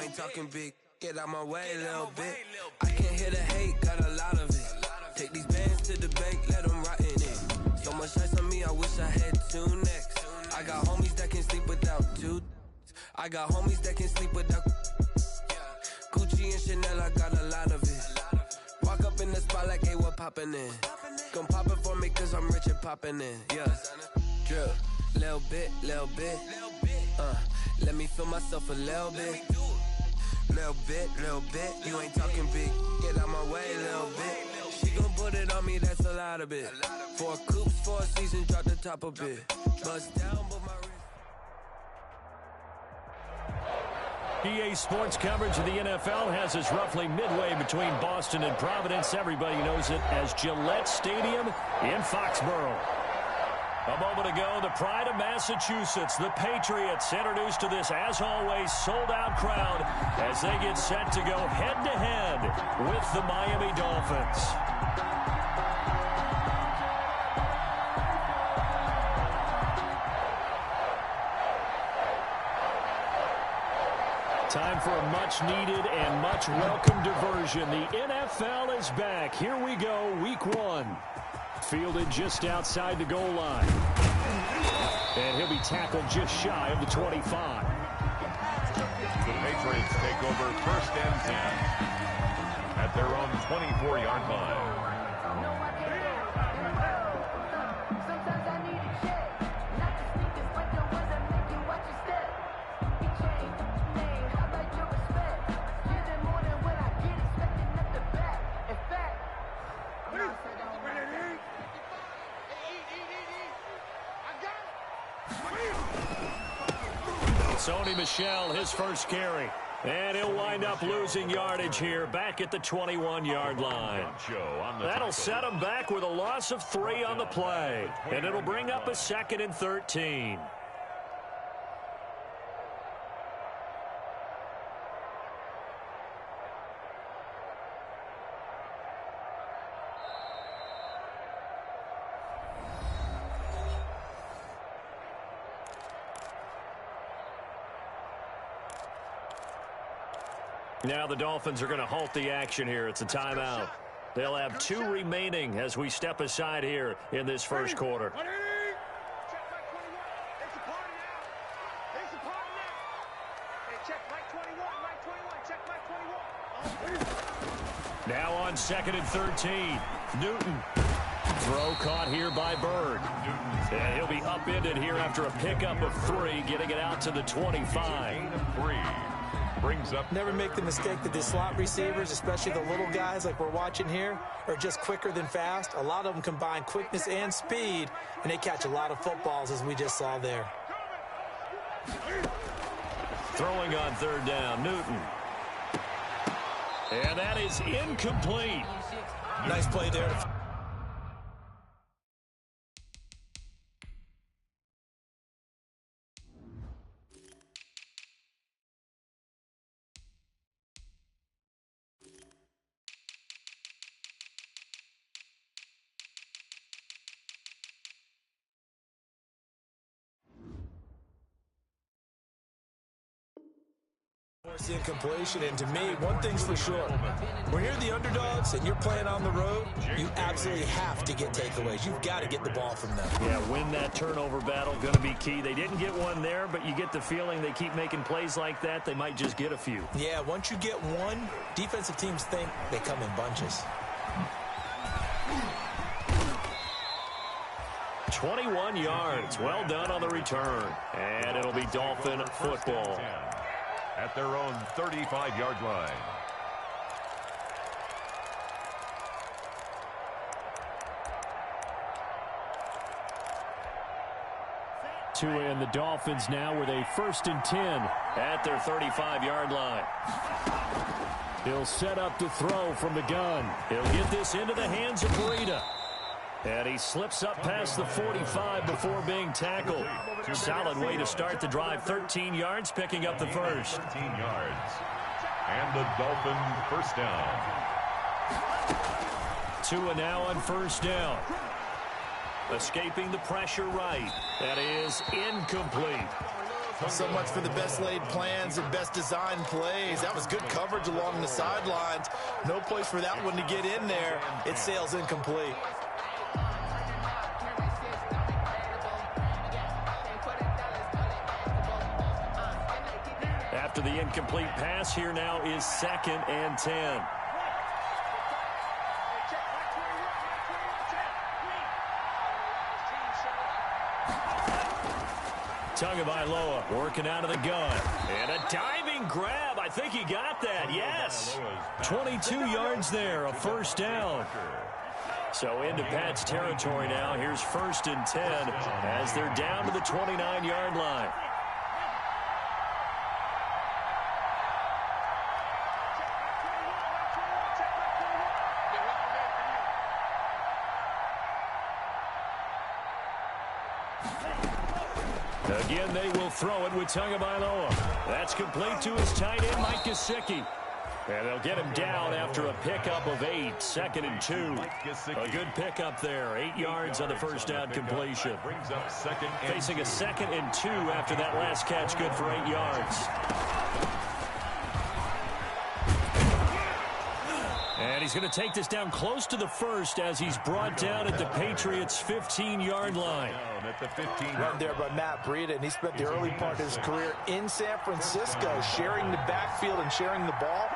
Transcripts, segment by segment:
ain't talking big. Get out my way a little bit. I can't hear the hate, got a lot of it. Take these bands to the bank, let them rot in it. So much ice on me, I wish I had two necks. I got homies that can sleep without two. I got homies that can sleep without Gucci and Chanel, I got a lot of it. Walk up in the spot like, hey, what poppin' in? Come pop it for me, cause I'm rich and poppin' in. Yeah, drip, little bit. Let me feel myself a little bit. Little bit, you ain't talking big. Get out my way a little bit. She gon' put it on me, that's a lot of it. 4 coops, 4 seasons, drop the top a bit. Bust down, but my wrist. EA Sports coverage of the NFL has us roughly midway between Boston and Providence. Everybody knows it as Gillette Stadium in Foxborough. A moment ago, the pride of Massachusetts, the Patriots, introduced to this, as always, sold-out crowd as they get set to go head-to-head with the Miami Dolphins. Time for a much-needed and much-welcome diversion. The NFL is back. Here we go, Week 1. Fielded just outside the goal line. And he'll be tackled just shy of the 25. The Patriots take over 1st and 10 at their own 24-yard line. Sony Michel, his first carry. And he'll wind up losing yardage here back at the 21-yard line. That'll set him back with a loss of 3 on the play. And it'll bring up a 2nd and 13. Now the Dolphins are going to halt the action here. It's a timeout. They'll have 2 remaining as we step aside here in this first quarter. Now on 2nd and 13. Newton. Throw caught here by Bird. And he'll be upended here after a pickup of 3, getting it out to the 25. Brings up. Never make the mistake that the slot receivers, especially the little guys like we're watching here, are just quicker than fast. A lot of them combine quickness and speed, and they catch a lot of footballs, as we just saw there. Throwing on 3rd down, Newton. And that is incomplete. Nice play there. Incompletion, and to me, one thing's for sure. When you're the underdogs and you're playing on the road, you absolutely have to get takeaways. You've got to get the ball from them. Yeah, win that turnover battle, going to be key. They didn't get one there, but you get the feeling they keep making plays like that, they might just get a few. Yeah, once you get one, defensive teams think they come in bunches. 21 yards. Well done on the return. And it'll be Dolphin football. At their own 35-yard line. And the Dolphins now with a 1st and 10 at their 35-yard line. He'll set up to throw from the gun. He'll get this into the hands of Breida. And he slips up past the 45 before being tackled. Solid way to start the drive. 13 yards, picking up the first. 13 yards. And the Dolphin first down. Tua now on 1st down. Escaping the pressure right. That is incomplete. So much for the best laid plans and best designed plays. That was good coverage along the sidelines. No place for that one to get in there. It sails incomplete. After the incomplete pass, here now is 2nd and 10. Tagovailoa working out of the gun. And a diving grab. I think he got that. Yes. 22 yards there. A first down. So into Pat's territory now. Here's 1st and 10 as they're down to the 29-yard line. Again, they will throw it with Tagovailoa. That's complete to his tight end, Mike Gesicki. And they'll get him down after a pickup of 8, 2nd and 2. A good pickup there, 8 yards on the first down completion. Facing a 2nd and 2 after that last catch, good for 8 yards. And he's going to take this down close to the first as he's brought down at the Patriots' 15-yard line. Run there by Matt Breida, and he spent the early part of his career in San Francisco sharing the backfield and sharing the ball.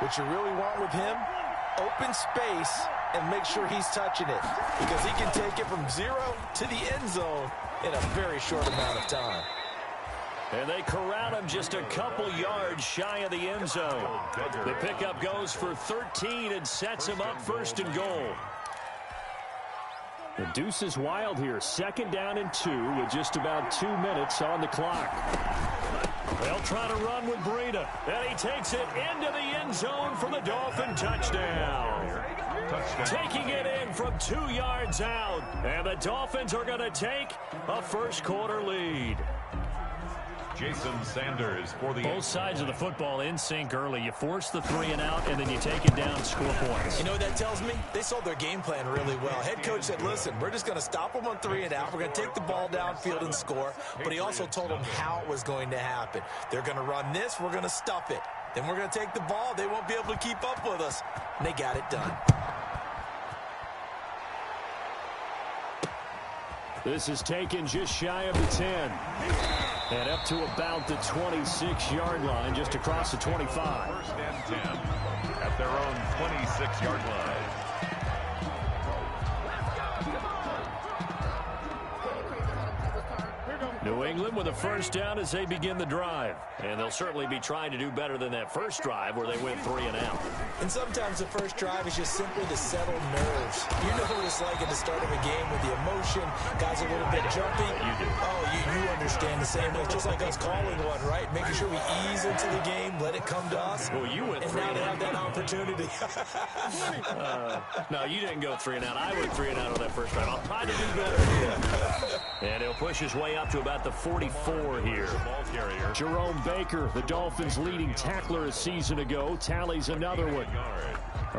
What you really want with him, open space and make sure he's touching it because he can take it from 0 to the end zone in a very short amount of time. And they corral him just a couple yards shy of the end zone. The pickup goes for 13 and sets him up 1st and goal. The deuce is wild here. 2nd down and 2 with just about 2 minutes on the clock. They'll try to run with Breida. And he takes it into the end zone for the Dolphin touchdown. Taking it in from 2 yards out. And the Dolphins are going to take a first-quarter lead. Jason Sanders for the... Both sides of the football in sync early. You force the 3 and out, and then you take it down, score points. You know what that tells me? They sold their game plan really well. Head coach said, listen, we're just going to stop them on 3 and out. We're going to take the ball downfield and score. But he also told them how it was going to happen. They're going to run this. We're going to stuff it. Then we're going to take the ball. They won't be able to keep up with us. And they got it done. This is taken just shy of the 10. And up to about the 26-yard line, just across the 25. 1st and 10 at their own 26-yard line. New England with a first down as they begin the drive. And they'll certainly be trying to do better than that first drive where they went 3 and out. And sometimes the first drive is just simply to settle nerves. You know what it's like at the start of a game with the emotion, guys a little bit jumpy. You do. Oh, you understand the same way. Just like us calling one, right? Making sure we ease into the game, let it come to us. Well, you went 3 and and now out. they have that opportunity. No, you didn't go 3 and out. I went 3 and out on that first drive. I'll try to do better. And he'll push his way up to about the 44 here. Jerome Baker, the Dolphins' leading tackler a season ago, tallies another one.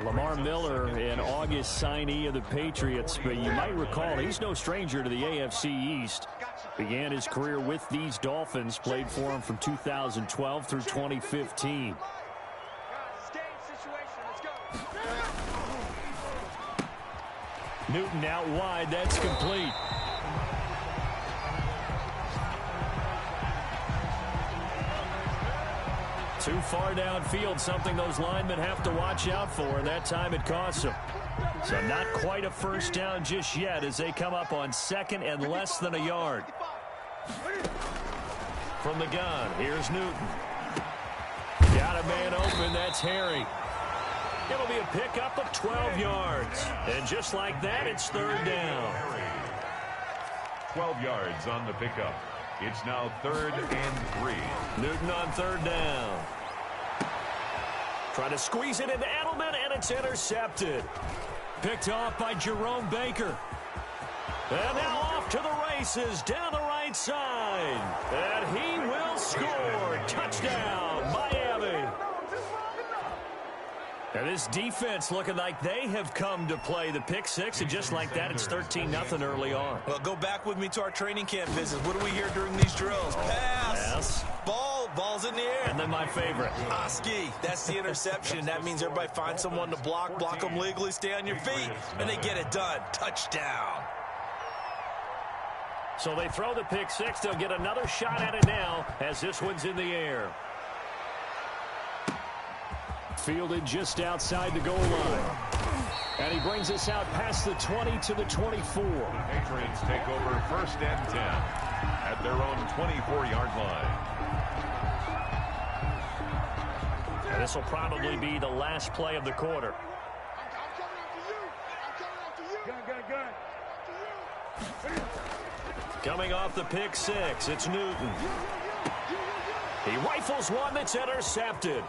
Lamar Miller, an August signee of the Patriots, but you might recall he's no stranger to the AFC East. Began his career with these Dolphins, played for them from 2012 through 2015. Newton out wide, that's complete. Too far downfield, something those linemen have to watch out for, and that time it costs them. So not quite a first down just yet as they come up on 2nd and less than a yard. From the gun, here's Newton. Got a man open, that's Harry. It'll be a pickup of 12 yards. And just like that, it's 3rd down. 12 yards on the pickup. It's now 3rd and 3. Newton on 3rd down. Trying to squeeze it into Edelman, and it's intercepted. Picked off by Jerome Baker. And now off to the races down the right side. And he will score. Touchdown, Miami. And this defense looking like they have come to play the pick six, and just like that, it's 13-0 early on. Well, go back with me to our training camp visits. What do we hear during these drills? Pass. Ball's in the air. And then my favorite. Oski, that's the interception. That means everybody finds someone to block them legally, stay on your feet, and they get it done. Touchdown. So they throw the pick six. They'll get another shot at it now as this one's in the air. Fielded just outside the goal line. And he brings us out past the 20 to the 24. The Patriots take over 1st and 10 at their own 24-yard line. And this will probably be the last play of the quarter. Coming off the pick six, it's Newton. He rifles one that's intercepted.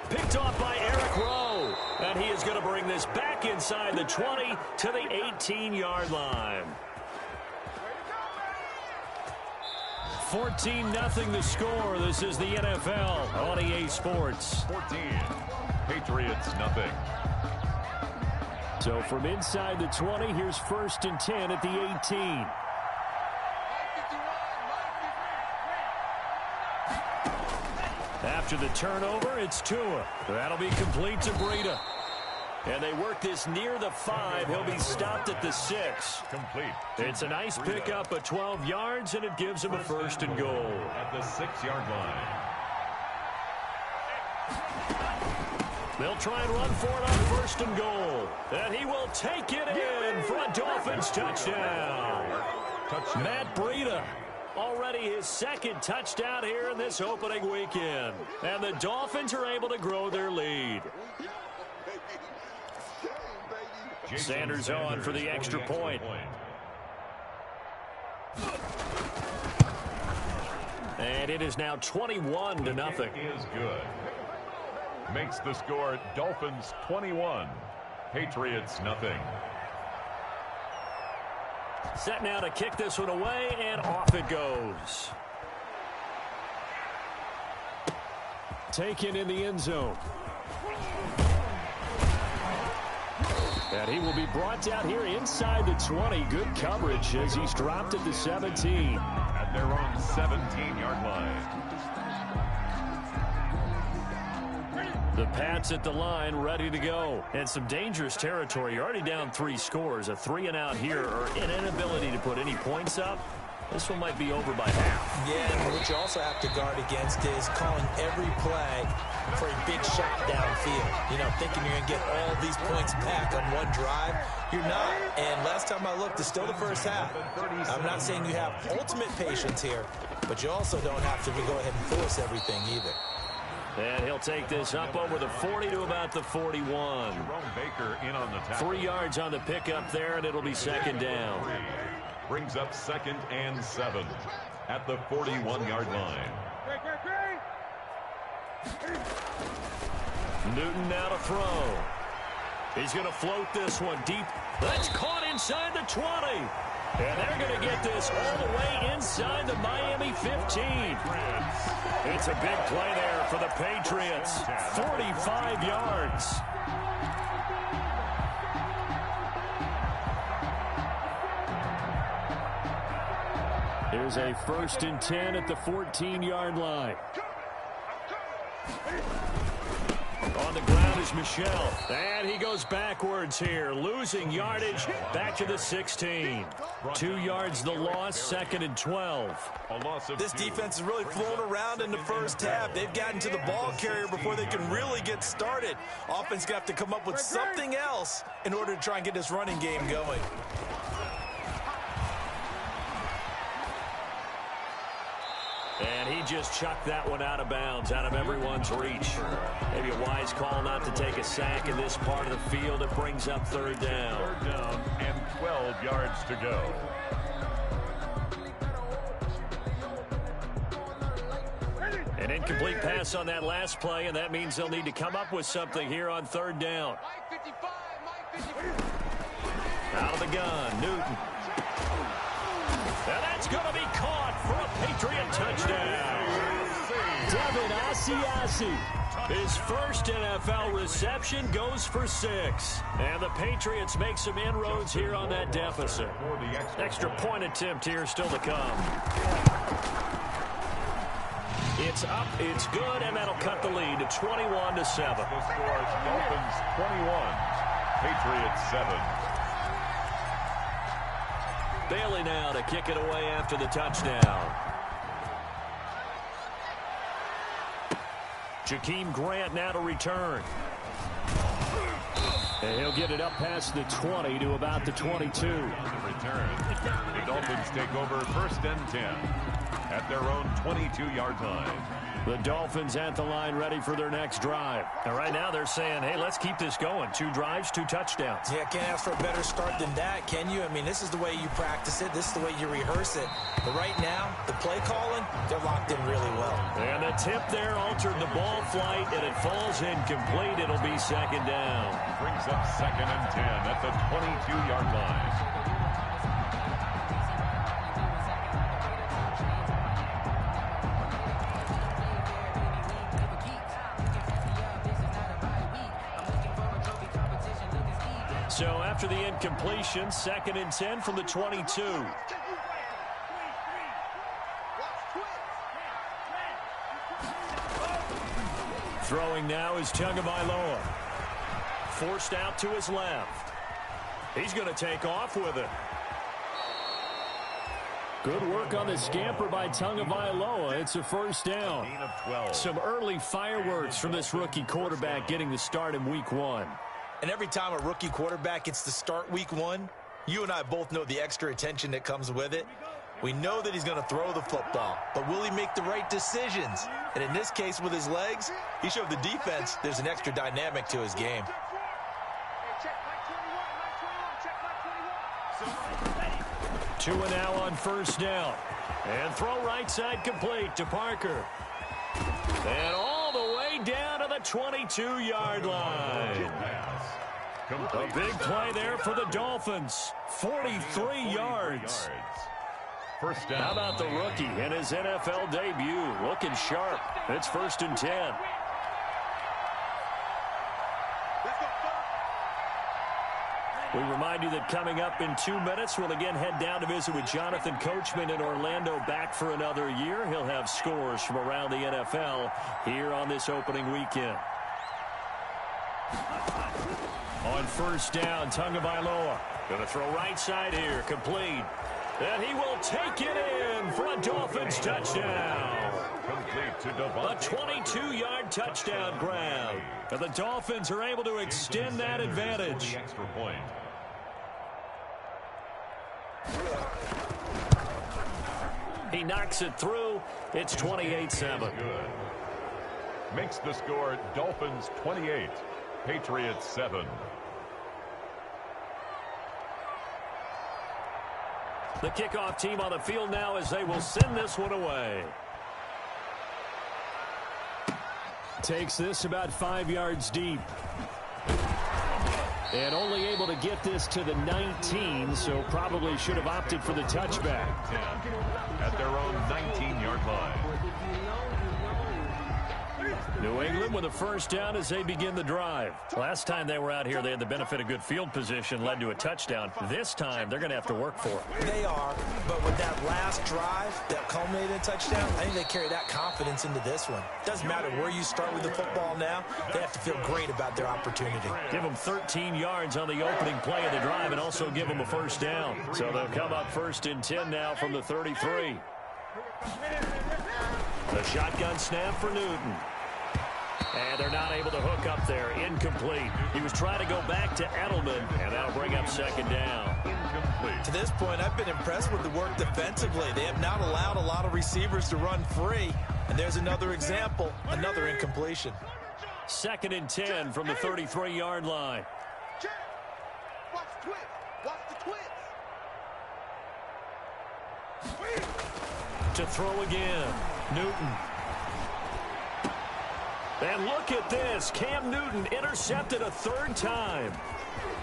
Picked off by Eric Rowe. And he is going to bring this back inside the 20 to the 18-yard line. 14-0 the score. This is the NFL on EA Sports. 14. Patriots nothing. So from inside the 20, here's 1st and 10 at the 18. After the turnover, it's Tua. That'll be complete to Breida. And they work this near the 5. He'll be stopped at the 6. Complete. It's a nice pickup of 12 yards, and it gives him a 1st and goal. At the 6-yard line. They'll try and run for it on 1st and goal. And he will take it in for a Dolphins touchdown. Matt Breida. Already his 2nd touchdown here in this opening weekend. And the Dolphins are able to grow their lead. Sanders on for the extra point. And it is now 21-0. Is good. Makes the score Dolphins 21. Patriots nothing. Set now to kick this one away, and off it goes. Taken in the end zone. And he will be brought down here inside the 20. Good coverage as he's dropped at the 17. At their own 17-yard line. The Pats at the line, ready to go. And some dangerous territory. You're already down 3 scores. A 3-and-out here, or an inability to put any points up. This one might be over by half. Yeah, and what you also have to guard against is calling every play for a big shot downfield. You know, thinking you're going to get all these points back on one drive. You're not. And last time I looked, it's still the first half. I'm not saying you have ultimate patience here, but you also don't have to go ahead and force everything either. And he'll take this up over the 40 to about the 41. Jerome Baker in on the tackle. 3 yards on the pickup there, and it'll be 2nd down. Brings up 2nd and 7 at the 41-yard line. Newton now to throw. He's going to float this one deep. That's caught inside the 20. And they're going to get this all the way inside the Miami 15. It's a big play there for the Patriots. 45 yards. Here's a 1st and 10 at the 14-yard line. On the ground is Michel. And he goes backwards here, losing yardage back to the 16. 2 yards the loss, 2nd and 12. This defense is really flown around in the first half. They've gotten to the ball carrier before they can really get started. Offense got to come up with something else in order to try and get this running game going. And he just chucked that one out of bounds, out of everyone's reach. Maybe a wise call not to take a sack in this part of the field. It brings up 3rd down. 3rd down and 12 yards to go. An incomplete pass on that last play, and that means they'll need to come up with something here on 3rd down. Out of the gun, Newton. And that's going to be caught for a Patriot touchdown. Devin Asiasi. His first NFL reception goes for 6. And the Patriots make some inroads here on that deficit. Extra point attempt here still to come. It's up, it's good, and that'll cut the lead to 21-7. The score is Dolphins 21, Patriots 7. Bailey now to kick it away after the touchdown. Jakeem Grant now to return. And he'll get it up past the 20 to about the 22. Return. The Dolphins take over 1st and 10 at their own 22-yard line. The Dolphins at the line ready for their next drive. And right now they're saying, hey, let's keep this going. 2 drives, 2 touchdowns. Yeah, can't ask for a better start than that, can you? I mean, this is the way you practice it. This is the way you rehearse it. But right now, the play calling, they're locked in really well. And the tip there altered the ball flight, and it falls incomplete. It'll be 2nd down. Brings up 2nd and 10 at the 22-yard line. So after the incompletion, 2nd and 10 from the 22. Throwing now is Tagovailoa. Forced out to his left. He's going to take off with it. Good work on the scamper by Tagovailoa. It's a 1st down. Some early fireworks from this rookie quarterback getting the start in week 1. And every time a rookie quarterback gets to start week 1, you and I both know the extra attention that comes with it. We know that he's going to throw the football, but will he make the right decisions? And in this case, with his legs, he showed the defense there's an extra dynamic to his game. Two and now on 1st down. And throw right side complete to Parker. And all the way down to the 22-yard line. A big play there for the Dolphins. 43 yards. 1st down. How about the rookie in his NFL debut? Looking sharp. It's 1st and 10. We remind you that coming up in 2 minutes, we'll again head down to visit with Jonathan Coachman in Orlando, back for another year. He'll have scores from around the NFL here on this opening weekend. On 1st down, Tagovailoa. Going to throw right side here, complete. And he will take it in for a Dolphins touchdown. A 22-yard touchdown grab. And the Dolphins are able to extend that advantage. Extra point. He knocks it through. It's 28-7. Makes the score Dolphins 28, Patriots 7. The kickoff team on the field now as they will send this one away. Takes this about 5 yards deep. And only able to get this to the 19, so probably should have opted for the touchback. 10 at their own 19-yard line. New England with a 1st down as they begin the drive. Last time they were out here, they had the benefit of good field position, led to a touchdown. This time, they're going to have to work for it. They are, but with that last drive that culminated in a touchdown, I think they carry that confidence into this one. Doesn't matter where you start with the football now, they have to feel great about their opportunity. Give them 13 yards on the opening play of the drive and also give them a 1st down. So they'll come up 1st and 10 now from the 33. The shotgun snap for Newton. And they're not able to hook up there. Incomplete. He was trying to go back to Edelman, and that'll bring up 2nd down. To this point, I've been impressed with the work defensively. They have not allowed a lot of receivers to run free. And there's another example, another incompletion. 2nd and 10 from the 33-yard line. Watch the twist. Watch the twist. To throw again. Newton. And look at this. Cam Newton intercepted a 3rd time.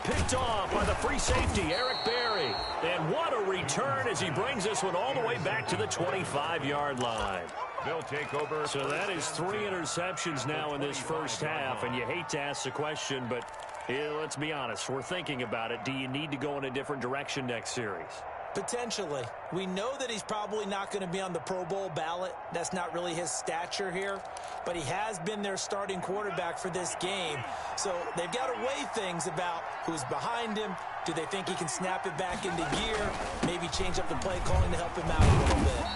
Picked off by the free safety, Eric Berry. And what a return as he brings this one all the way back to the 25-yard line. They'll take over. So that is 3 interceptions now in this first half, and you hate to ask the question, but let's be honest. We're thinking about it. Do you need to go in a different direction next series? Potentially. We know that he's probably not going to be on the Pro Bowl ballot. That's not really his stature here. But he has been their starting quarterback for this game. So they've got to weigh things about who's behind him. Do they think he can snap it back into gear? Maybe change up the play calling to help him out a little bit.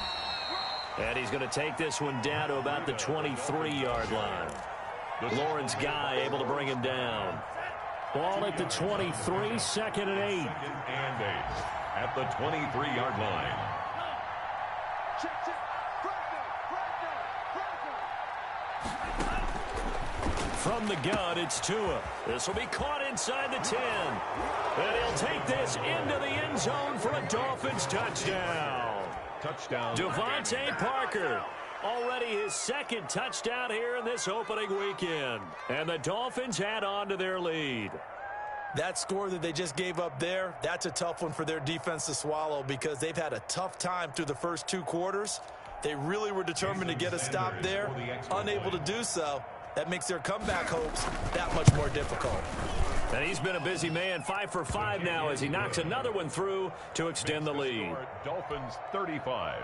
And he's going to take this one down to about the 23-yard line. Lawrence Guy able to bring him down. Ball at the 23, 2nd and 8. 2nd and 8 at the 23-yard line. From the gun, it's Tua. This will be caught inside the 10. And he'll take this into the end zone for a Dolphins touchdown. Touchdown. Devontae Parker. Already his 2nd touchdown here in this opening weekend. And the Dolphins add on to their lead. That score that they just gave up there, that's a tough one for their defense to swallow because they've had a tough time through the first 2 quarters. They really were determined to get a stop there, unable to do so. That makes their comeback hopes that much more difficult. And he's been a busy man, 5 for 5 now as he knocks another one through to extend the lead. Dolphins 35,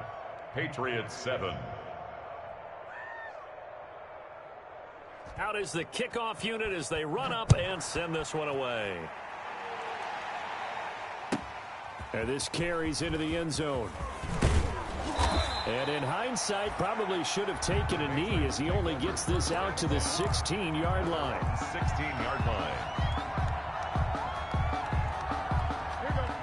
Patriots 7. Out is the kickoff unit as they run up and send this one away. And this carries into the end zone. And in hindsight, probably should have taken a knee as he only gets this out to the 16-yard line. 16-yard line.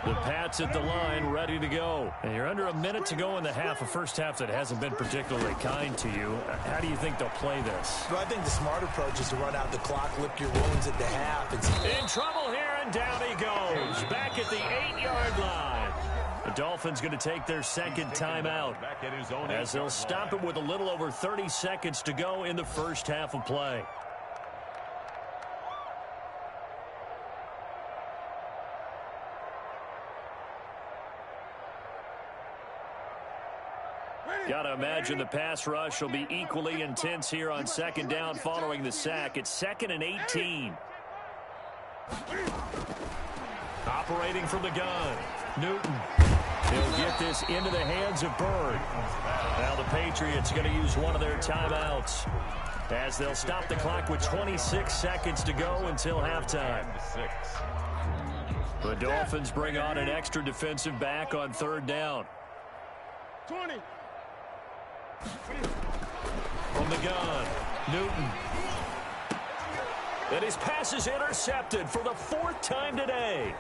The Pats at the line, ready to go. And you're under a minute to go in the half, a first half that hasn't been particularly kind to you. How do you think they'll play this? Well, I think the smart approach is to run out the clock, lick your wounds at the half. In trouble here, and down he goes. Back at the 8-yard line. The Dolphins going to take their 2nd timeout as they'll stop it with a little over 30 seconds to go in the first half of play. Got to imagine the pass rush will be equally intense here on 2nd down following the sack. It's 2nd and 18. Operating from the gun, Newton. He'll get this into the hands of Bird. Now the Patriots are going to use one of their timeouts as they'll stop the clock with 26 seconds to go until halftime. The Dolphins bring on an extra defensive back on 3rd down. 20. From the gun, Newton. And his pass is intercepted for the 4th time today.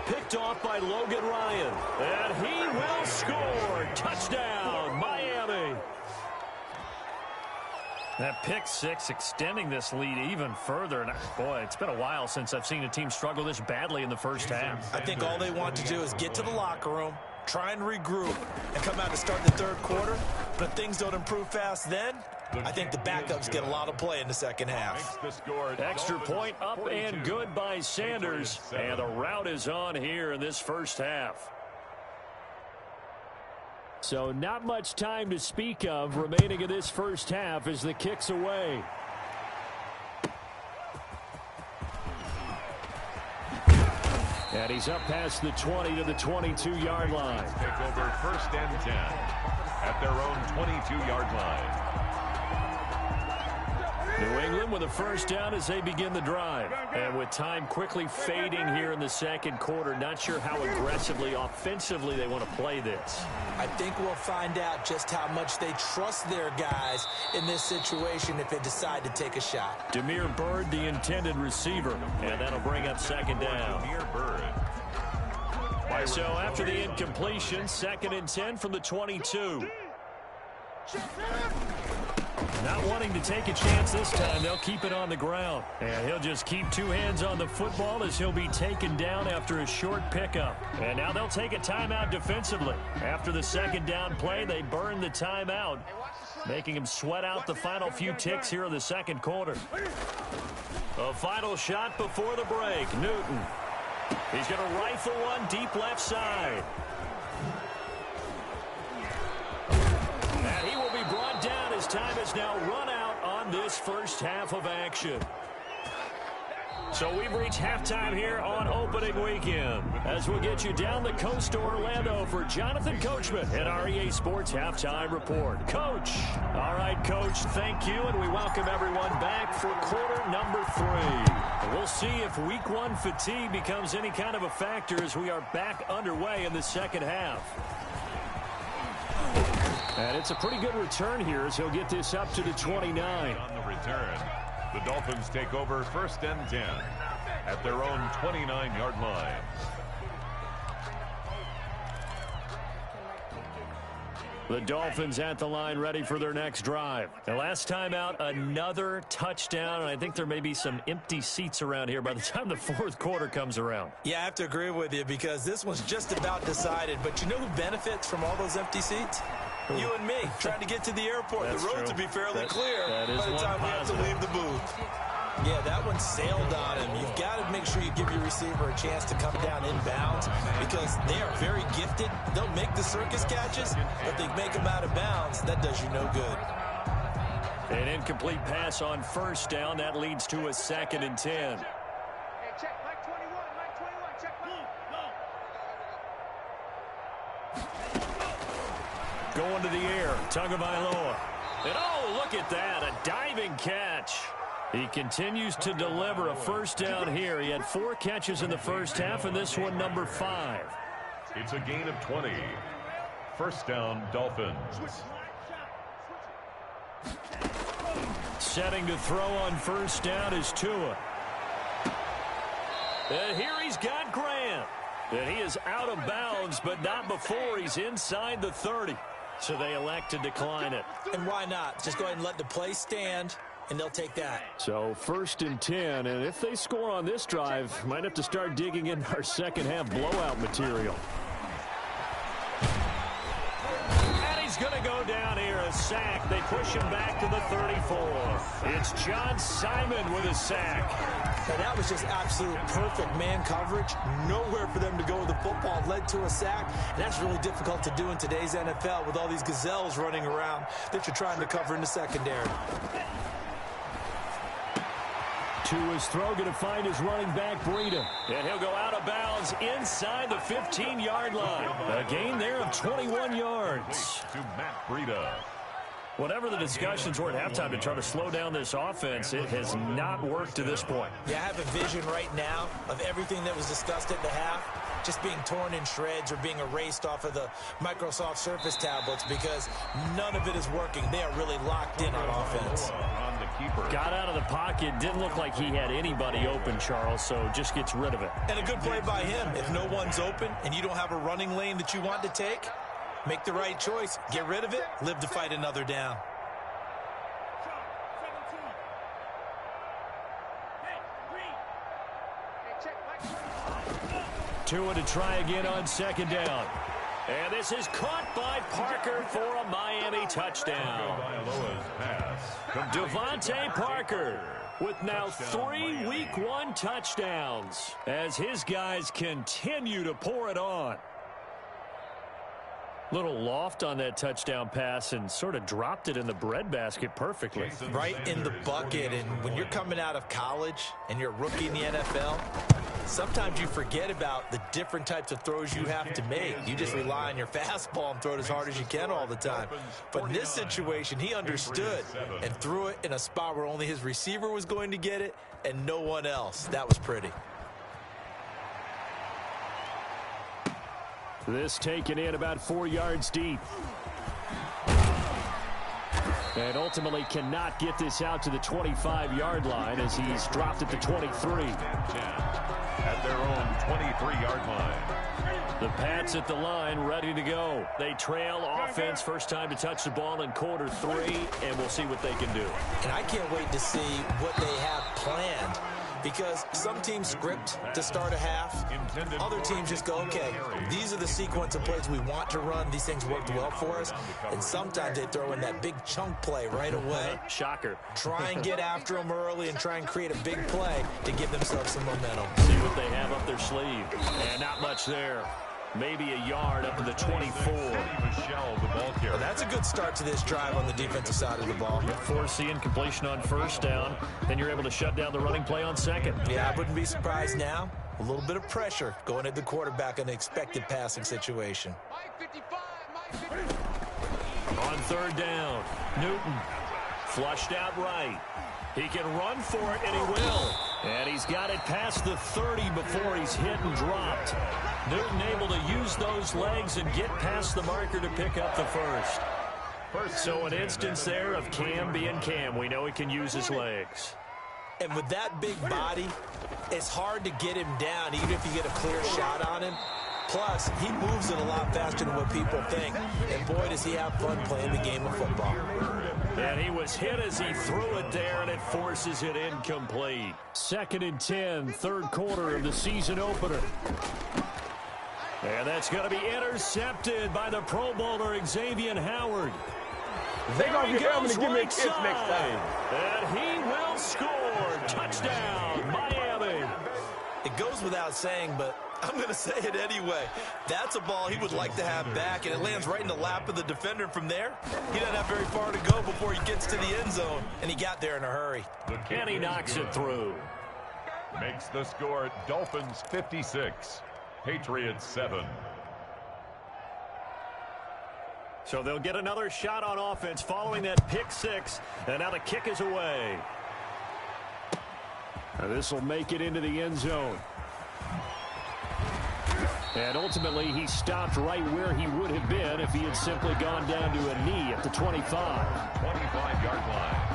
Picked off by Logan Ryan. And he will score. Touchdown, Miami. That pick 6 extending this lead even further. And boy, it's been a while since I've seen a team struggle this badly in the first half. I think all they want to do is get to the locker room, try and regroup, and come out to start the 3rd quarter. But if things don't improve fast then, I think the backups get a lot of play in the 2nd half. Extra point up and good by Sanders. And the route is on here in this first half. So not much time to speak of remaining in this first half as the kick's away. And he's up past the 20 to the 22-yard line. Take over 1st and 10 at their own 22-yard line. New England with a first down as they begin the drive. And with time quickly fading here in the 2nd quarter, not sure how aggressively, offensively they want to play this. I think we'll find out just how much they trust their guys in this situation if they decide to take a shot. Demir Bird, the intended receiver, and that'll bring up 2nd down. Demir Bird. So after the incompletion, 2nd and 10 from the 22. Not wanting to take a chance this time, they'll keep it on the ground. And he'll just keep 2 hands on the football as he'll be taken down after a short pickup. And now they'll take a timeout defensively. After the 2nd down play, they burn the timeout, making him sweat out the final few ticks here in the 2nd quarter. A final shot before the break. Newton. He's going to rifle one deep left side. And he will be brought down time has now run out on this first half of action. So we've reached halftime here on opening weekend as we'll get you down the coast to Orlando for Jonathan Coachman at our EA Sports Halftime Report. Coach. All right, Coach, thank you, and we welcome everyone back for quarter number 3. We'll see if week 1 fatigue becomes any kind of a factor as we are back underway in the second half. And it's a pretty good return here as he'll get this up to the 29. On the return, the Dolphins take over 1st and 10 at their own 29-yard line. The Dolphins at the line ready for their next drive. The last time out, another touchdown, and I think there may be some empty seats around here by the time the 4th quarter comes around. Yeah, I have to agree with you because this one's just about decided. But you know who benefits from all those empty seats? You and me, trying to get to the airport. That's the roads true. will be fairly clear by the time we have to leave the booth. Yeah, that one sailed on him. You've got to make sure you give your receiver a chance to come down inbounds because they are very gifted. They'll make the circus catches, but they make them out of bounds. That does you no good. An incomplete pass on 1st down. That leads to a 2nd and 10. Hey, check, Mike 21, check, Going to the air, Tagovailoa. And oh, look at that, a diving catch. He continues to deliver a 1st down here. He had 4 catches in the first half, and this one number 5. It's a gain of 20. 1st down, Dolphins. Setting to throw on 1st down is Tua. And here he's got Grant. And he is out of bounds, but not before he's inside the 30. So they elect to decline it. And why not? Just go ahead and let the play stand, and they'll take that. So 1st and 10, and if they score on this drive, might have to start digging in our second half blowout material. And he's going to go down here, a sack. They push him back to the 34. It's John Simon with a sack. And that was just absolute perfect man coverage. Nowhere for them to go with the football. Led to a sack. And that's really difficult to do in today's NFL with all these gazelles running around that you're trying to cover in the secondary. To his throw, going to find his running back, Breida. And he'll go out of bounds inside the 15-yard line. A gain there of 21 yards. To Matt Breida. Whatever the discussions were at halftime to try to slow down this offense, it has not worked to this point. Yeah, I have a vision right now of everything that was discussed at the half just being torn in shreds or being erased off of the Microsoft Surface tablets because none of it is working. They are really locked in on offense. On the keeper. Got out of the pocket. Didn't look like he had anybody open, Charles, so just gets rid of it. And a good play by him. If no one's open and you don't have a running lane that you want to take, make the right choice. Get rid of it. Live to fight another down. Tua to try again on 2nd down. And this is caught by Parker for a Miami touchdown. Devontae Parker with now 3 Week 1 touchdowns as his guys continue to pour it on. Little loft on that touchdown pass and sort of dropped it in the breadbasket perfectly. Right in the bucket. And when you're coming out of college and you're a rookie in the NFL, sometimes you forget about the different types of throws you have to make. You just rely on your fastball and throw it as hard as you can all the time. But in this situation, he understood and threw it in a spot where only his receiver was going to get it and no one else. That was pretty. This taken in about 4 yards deep. And ultimately cannot get this out to the 25-yard line as he's dropped at the 23. At their own 23-yard line. The Pats at the line ready to go. They trail offense, first time to touch the ball in quarter 3, and we'll see what they can do. And I can't wait to see what they have planned. Because some teams script to start a half. Other teams just go, okay, these are the sequence of plays we want to run. These things worked well for us. And sometimes they throw in that big chunk play right away. Shocker. Try and get after them early and try and create a big play to give themselves some momentum. See what they have up their sleeve. And not much there. maybe a yard up to the 24. Well, that's a good start to this drive on the defensive side of the ball. Force the incompletion on first down, then you're able to shut down the running play on second. Yeah, I wouldn't be surprised now. A little bit of pressure going at the quarterback in an expected passing situation. On third down, Newton flushed out right. He can run for it, and he will. And he's got it past the 30 before he's hit and dropped. Newton able to use those legs and get past the marker to pick up the first. So an instance there of Cam being Cam. We know he can use his legs. And with that big body, it's hard to get him down, even if you get a clear shot on him. Plus, he moves it a lot faster than what people think. And boy, does he have fun playing the game of football. And he was hit as he threw it there, and it forces it incomplete. 2nd and 10, third quarter of the season opener. And that's going to be intercepted by the Pro Bowler, Xavier Howard. Take off your helmet and give me a kiss next time. And he will score. Touchdown, Miami. It goes without saying, but I'm going to say it anyway. That's a ball he would like to have back, and it lands right in the lap of the defender. From there, he doesn't have very far to go before he gets to the end zone, and he got there in a hurry. And he knocks it through. Makes the score Dolphins 56, Patriots 7. So they'll get another shot on offense following that pick six, and now the kick is away. This will make it into the end zone. And ultimately, he stopped right where he would have been if he had simply gone down to a knee at the 25. 25-yard line.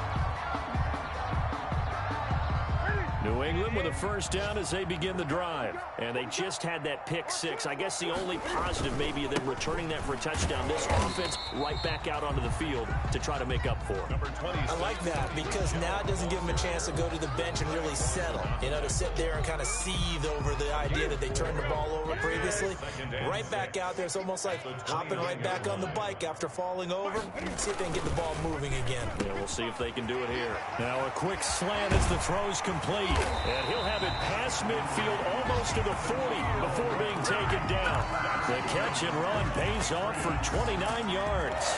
New England with a first down as they begin the drive. And they just had that pick six. I guess the only positive maybe of them returning that for a touchdown. This offense right back out onto the field to try to make up for it. I like that because now it doesn't give them a chance to go to the bench and really settle. You know, to sit there and kind of seethe over the idea that they turned the ball over previously. Right back out there. It's almost like hopping right back on the bike after falling over. See if they can get the ball moving again. Yeah, we'll see if they can do it here. Now a quick slant as the throw's complete. And he'll have it past midfield almost to the 40 before being taken down. The catch and run pays off for 29 yards.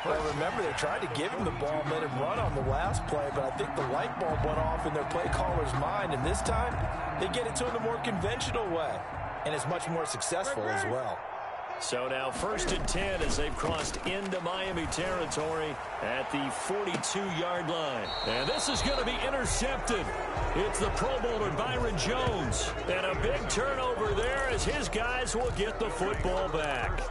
Well, remember, they tried to give him the ball and let him run on the last play, but I think the light bulb went off in their play caller's mind, and this time they get it to him the more conventional way, and it's much more successful as well. So now 1st and 10 as they've crossed into Miami territory at the 42-yard line. And this is going to be intercepted. It's the Pro Bowler Byron Jones. And a big turnover there as his guys will get the football back.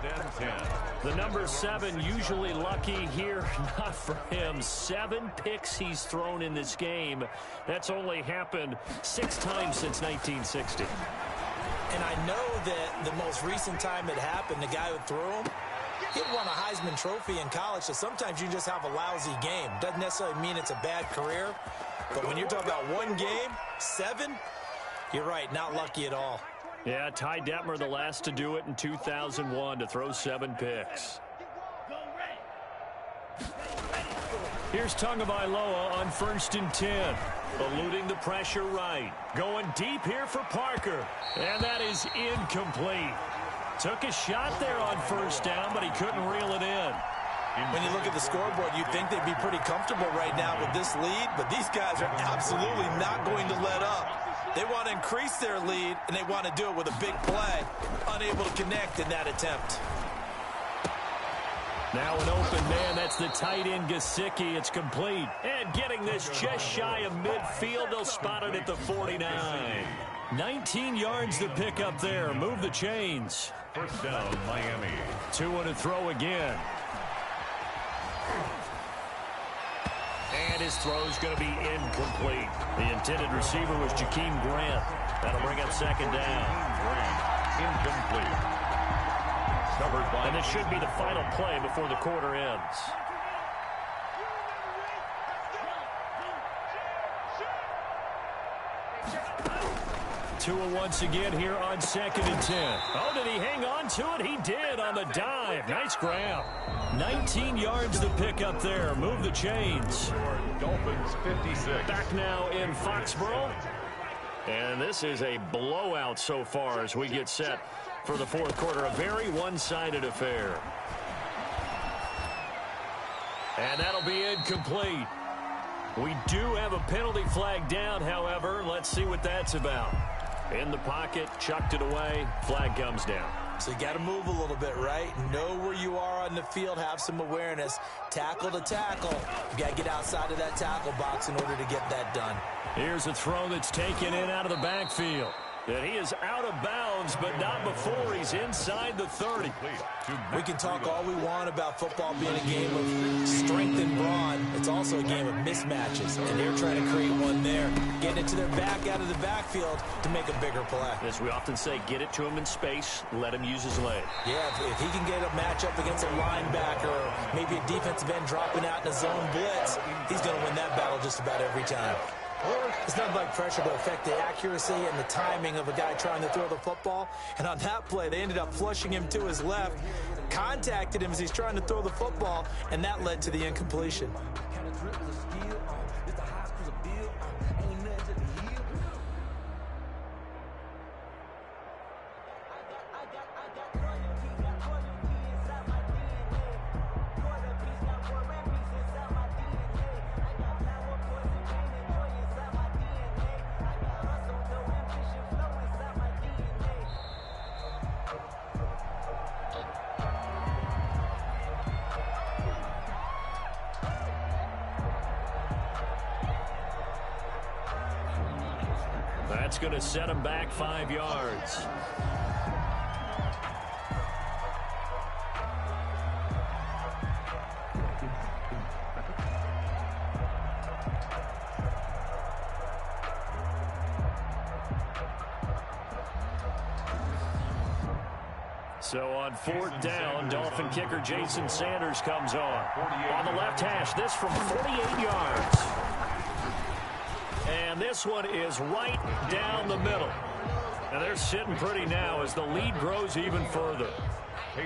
The number 7 usually lucky here. Not for him. 7 picks he's thrown in this game. That's only happened 6 times since 1960. And I know that the most recent time it happened, the guy who threw him, he won a Heisman Trophy in college, so sometimes you just have a lousy game. Doesn't necessarily mean it's a bad career, but when you're talking about one game, 7, you're right, not lucky at all. Yeah, Ty Detmer the last to do it in 2001 to throw 7 picks. Here's Tagovailoa on 1st and 10. Eluding the pressure right. Going deep here for Parker. And that is incomplete. Took a shot there on 1st down, but he couldn't reel it in. When you look at the scoreboard, you'd think they'd be pretty comfortable right now with this lead, but these guys are absolutely not going to let up. They want to increase their lead, and they want to do it with a big play. Unable to connect in that attempt. Now an open man, that's the tight end Gesicki. It's complete. And getting this just shy of midfield, they'll spot it at the 49. 19 yards to pick up there. Move the chains. First down, Miami. 2 and a throw again. And his throw's going to be incomplete. The intended receiver was Jakeem Grant. That'll bring up 2nd down. Incomplete. And this should be the final play before the quarter ends. Tua once again here on 2nd and 10. Oh, did he hang on to it? He did on the dive. Nice grab. 19 yards to pick up there. Move the chains. Dolphins 56. Back now in Foxborough. And this is a blowout so far as we get set for the fourth quarter. A very one-sided affair. And that'll be incomplete. We do have a penalty flag down, however. Let's see what that's about. In the pocket, chucked it away, flag comes down. So you got to move a little bit, right? Know where you are on the field, have some awareness. Tackle to tackle. You got to get outside of that tackle box in order to get that done. Here's a throw that's taken in out of the backfield. And he is out of bounds, but not before he's inside the 30. We can talk all we want about football being a game of strength and brawn. It's also a game of mismatches, and they're trying to create one there. Getting it to their back out of the backfield to make a bigger play. As we often say, get it to him in space, let him use his leg. Yeah, if he can get a matchup against a linebacker or maybe a defensive end dropping out in a zone blitz, he's going to win that battle just about every time. It's not like pressure to affect the accuracy and the timing of a guy trying to throw the football. And on that play, they ended up flushing him to his left, contacted him as he's trying to throw the football, and that led to the incompletion. That's going to set him back 5 yards. So on 4th down, Dolphin kicker Jason Sanders comes on. On the left hash, this from 48 yards. And this one is right down the middle. And they're sitting pretty now as the lead grows even further.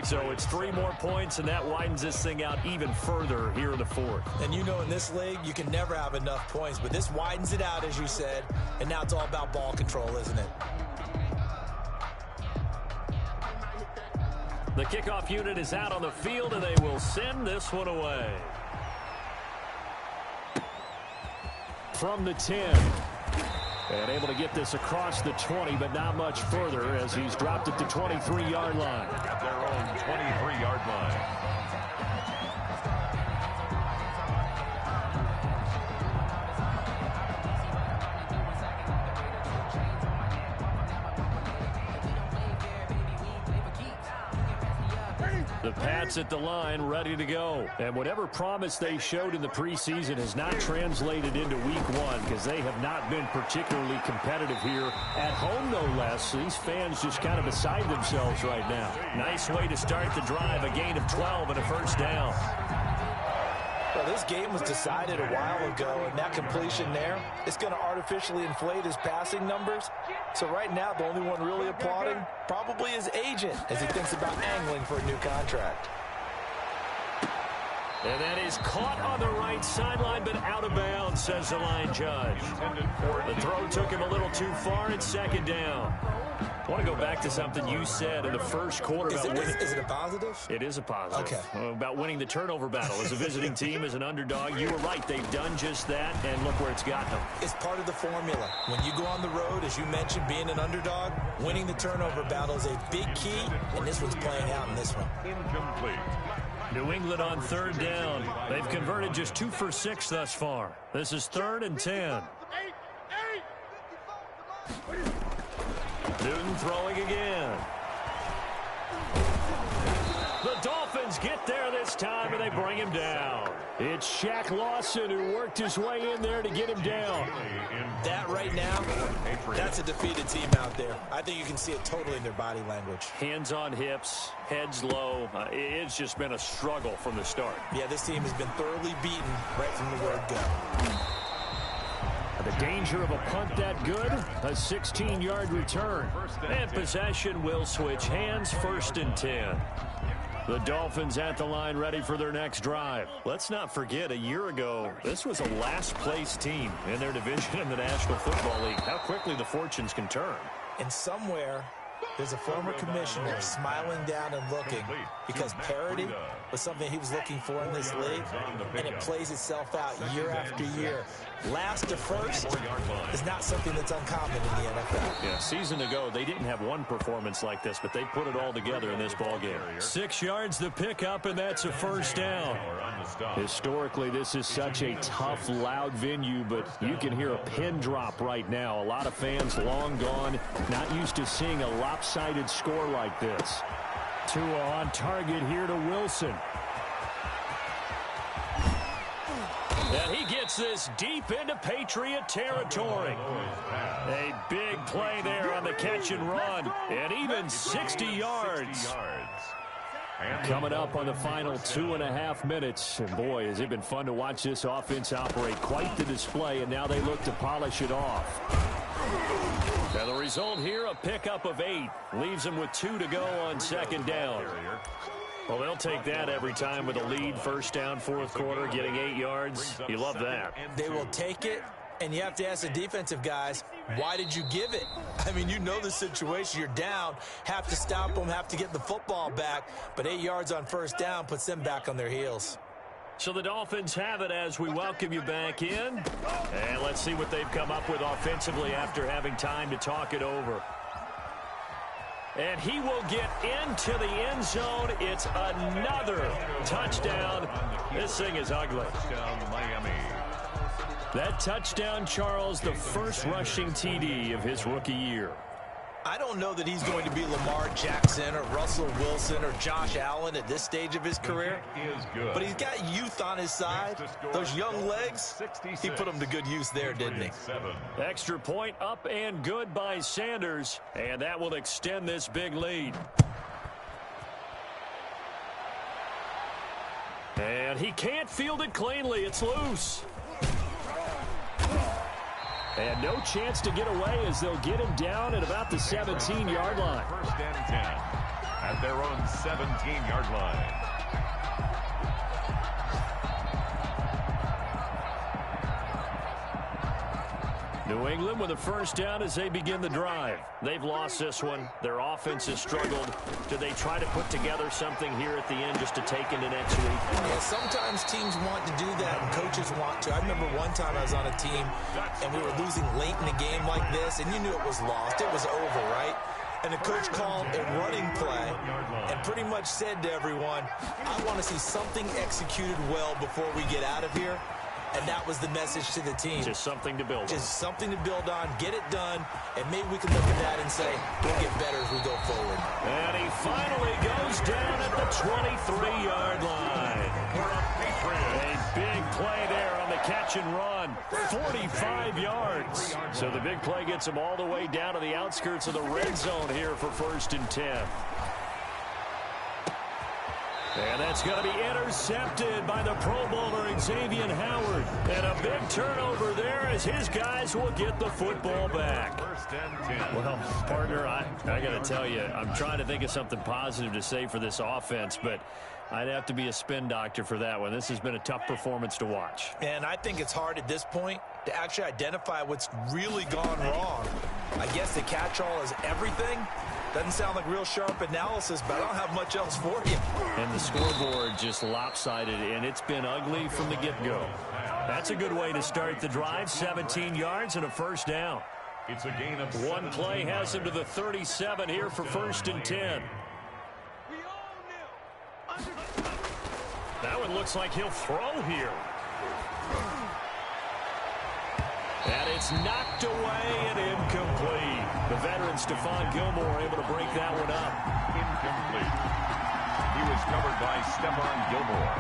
So it's 3 more points, and that widens this thing out even further here in the 4th. And you know in this league, you can never have enough points, but this widens it out, as you said, and now it's all about ball control, isn't it? The kickoff unit is out on the field, and they will send this one away. From the 10. And able to get this across the 20, but not much further as he's dropped it to 23-yard line. At their own 23-yard line. The Pats at the line, ready to go. And whatever promise they showed in the preseason has not translated into week 1 because they have not been particularly competitive here at home, no less. These fans just kind of beside themselves right now. Nice way to start the drive, a gain of 12 and a first down. Well, this game was decided a while ago, and that completion there, it's going to artificially inflate his passing numbers. So right now, the only one really applauding probably his agent as he thinks about angling for a new contract. And that is caught on the right sideline, but out of bounds, says the line judge. The throw took him a little too far. It's 2nd down. I want to go back to something you said in the first quarter about winning. Is it a positive? It is a positive. Okay. About winning the turnover battle. As a visiting team, as an underdog, you were right. They've done just that, and look where it's gotten them. It's part of the formula. When you go on the road, as you mentioned, being an underdog, winning the turnover battle is a big key, and this one's playing out in this one. Incomplete. New England on 3rd down. They've converted just 2 for 6 thus far. This is 3rd and 10. Newton throwing again. The Dolphins get there this time, and they bring him down. It's Shaq Lawson who worked his way in there to get him down. That right now, that's a defeated team out there. I think you can see it totally in their body language. Hands on hips, heads low. It's just been a struggle from the start. Yeah, this team has been thoroughly beaten right from the word go. The danger of a punt that good, a 16-yard return. And possession will switch hands, 1st and 10. The Dolphins at the line ready for their next drive. Let's not forget, a year ago, this was a last-place team in their division in the National Football League. How quickly the fortunes can turn. And somewhere There's a former commissioner smiling down and looking because parity was something he was looking for in this league, and it plays itself out year after year. Last to first is not something that's uncommon in the NFL. Yeah, season ago, they didn't have one performance like this, but they put it all together in this ballgame. 6 yards the pickup, and that's a first down. Historically, this is such a tough, loud venue, but you can hear a pin drop right now. A lot of fans long gone, not used to seeing a lopsided score like this. Tua on target here to Wilson. And he gets this deep into Patriot territory. A big play there on the catch and run, and even 60 yards. Coming up on the final 2.5 minutes. And boy, has it been fun to watch this offense operate. Quite the display, and now they look to polish it off. And the result here, a pickup of 8. Leaves them with 2 to go on second down. Well, they'll take that every time with a lead. First down, fourth quarter, getting 8 yards. You love that. They will take it, and you have to ask the defensive guys, why did you give it? I mean, you know the situation. You're down, have to stop them, have to get the football back. But 8 yards on first down puts them back on their heels. So the Dolphins have it as we welcome you back in. And let's see what they've come up with offensively after having time to talk it over. And he will get into the end zone. It's another touchdown. This thing is ugly. Miami. That touchdown, Charles, the first rushing TD of his rookie year. I don't know that he's going to be Lamar Jackson or Russell Wilson or Josh Allen at this stage of his career. But he's got youth on his side. Those young legs, he put them to good use there, didn't he? Extra point up and good by Sanders. And that will extend this big lead. And he can't field it cleanly. It's loose. And no chance to get away as they'll get him down at about the 17-yard line. First and 10 at their own 17-yard line. New England with a first down as they begin the drive. They've lost this one. Their offense has struggled. Do they try to put together something here at the end just to take into next week? Yeah, sometimes teams want to do that and coaches want to. I remember one time I was on a team and we were losing late in a game like this, and you knew it was lost. It was over, right? And the coach called a running play and pretty much said to everyone, I want to see something executed well before we get out of here. And that was the message to the team. Just something to build on. Just something to build on, get it done, and maybe we can look at that and say, we'll get better as we go forward. And he finally goes down at the 23-yard line. A big play there on the catch and run. 45 yards. So the big play gets him all the way down to the outskirts of the red zone here for first and 10. And that's going to be intercepted by the Pro Bowler Xavier Howard. And a big turnover there as his guys will get the football back. First and 10. Well, partner, I got to tell you, I'm trying to think of something positive to say for this offense, but I'd have to be a spin doctor for that one. This has been a tough performance to watch. And I think it's hard at this point to actually identify what's really gone wrong. I guess the catch-all is everything. Doesn't sound like real sharp analysis, but I don't have much else for you. And the scoreboard just lopsided, and it's been ugly from the get-go. That's a good way to start the drive. 17 yards and a first down. It's a gain of One play has him to the 37 here for first and 10. That one looks like he'll throw here. And it's knocked away and incomplete. The veteran Stephon Gilmore able to break that one up. incomplete. He was covered by Stephon Gilmore.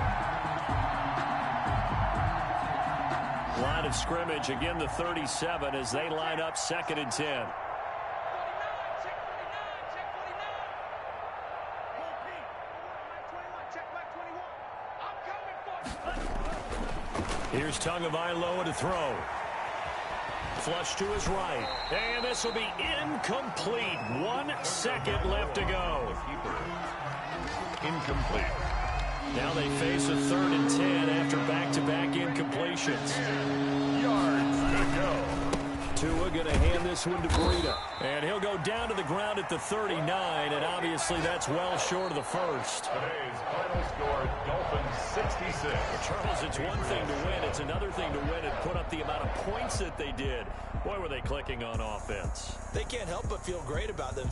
Line of scrimmage, again the 37 as they line up second and 10. Here's Tagovailoa to throw. Flush to his right. And this will be incomplete. 1 second left to go. Incomplete. Now they face a third and 10 after back-to-back incompletions. Yards to go. Tua going to hand this one to Breida. And he'll go down to the ground at the 39, and obviously that's well short of the first. Today's final score, Dolphins 66. Charles, it's one thing to win. It's another thing to win and put up the amount of points that they did. Boy, were they clicking on offense. They can't help but feel great about them.